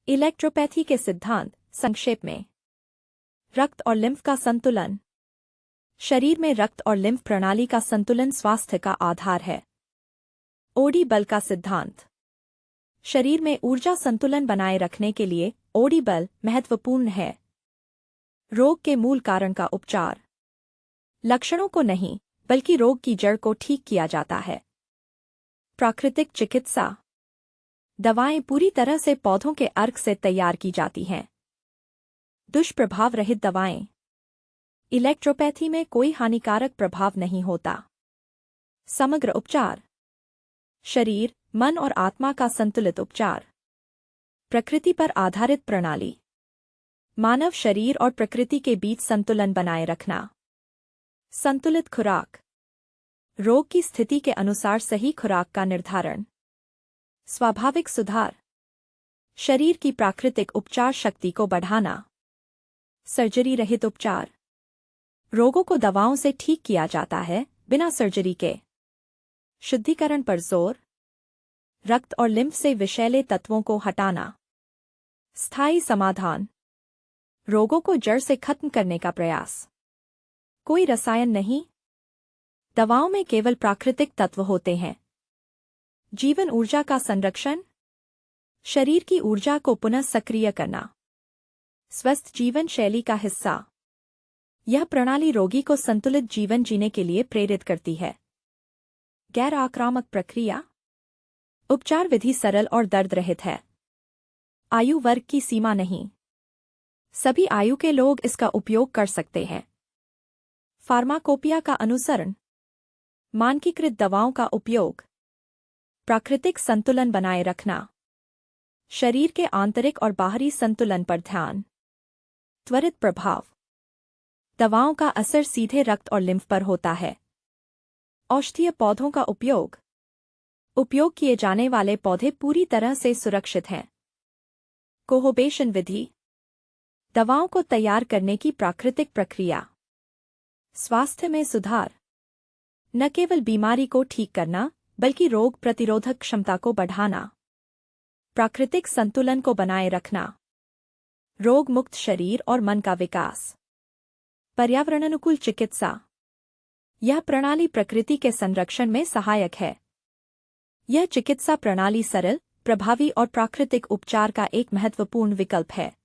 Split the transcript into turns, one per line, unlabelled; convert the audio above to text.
Electropathy के सिद्धांत संक्षेप में। रक्त और लिम्फ का संतुलन। शरीर में रक्त और लिम्फ प्रणाली का संतुलन स्वास्थ्य का आधार है। ओडी बल का सिद्धांत। शरीर में ऊर्जा संतुलन बनाए रखने के लिए ओडी बल महत्वपूर्ण है। रोग के मूल कारण का उपचार। लक्षणों को नहीं, बल्कि रोग की जड़ को ठीक किया जाता है। प्राकृतिक चिकित्सा। दवाएं पूरी तरह से पौधों के अर्क से तैयार की जाती हैं। दुष्प्रभाव रहित दवाएं। इलेक्ट्रोपैथी में कोई हानिकारक प्रभाव नहीं होता। समग्र उपचार। शरीर, मन और आत्मा का संतुलित उपचार। प्रकृति पर आधारित प्रणाली। मानव शरीर और प्रकृति के बीच संतुलन बनाए रखना। संतुलित खुराक। रोग की स्थिति के अनुसार सही खुराक का निर्धारण। स्वाभाविक सुधार। शरीर की प्राकृतिक उपचार शक्ति को बढ़ाना। सर्जरी रहित उपचार। रोगों को दवाओं से ठीक किया जाता है, बिना सर्जरी के। शुद्धिकरण पर जोर। रक्त और लिम्फ से विषैले तत्वों को हटाना। स्थायी समाधान। रोगों को जड़ से खत्म करने का प्रयास। कोई रसायन नहीं। दवाओं में केवल प्राकृतिक तत्व होते हैं। जीवन ऊर्जा का संरक्षण। शरीर की ऊर्जा को पुनः सक्रिय करना। स्वस्थ जीवन शैली का हिस्सा। यह प्रणाली रोगी को संतुलित जीवन जीने के लिए प्रेरित करती है। गैर आक्रामक प्रक्रिया। उपचार विधि सरल और दर्द रहित है। आयु वर्ग की सीमा नहीं। सभी आयु के लोग इसका उपयोग कर सकते हैं। फार्माकोपिया का अनुसरण। मानकीकृत दवाओं का उपयोग। प्राकृतिक संतुलन बनाए रखना। शरीर के आंतरिक और बाहरी संतुलन पर ध्यान। त्वरित प्रभाव। दवाओं का असर सीधे रक्त और लिम्फ पर होता है। औषधीय पौधों का उपयोग। उपयोग किए जाने वाले पौधे पूरी तरह से सुरक्षित हैं। कोहोबेशन विधि। दवाओं को तैयार करने की प्राकृतिक प्रक्रिया। स्वास्थ्य में सुधार। न केवल बीमारी को ठीक करना, बल्कि रोग प्रतिरोधक क्षमता को बढ़ाना। प्राकृतिक संतुलन को बनाए रखना। रोग मुक्त शरीर और मन का विकास। पर्यावरण अनुकूल चिकित्सा। यह प्रणाली प्रकृति के संरक्षण में सहायक है। यह चिकित्सा प्रणाली सरल, प्रभावी और प्राकृतिक उपचार का एक महत्वपूर्ण विकल्प है।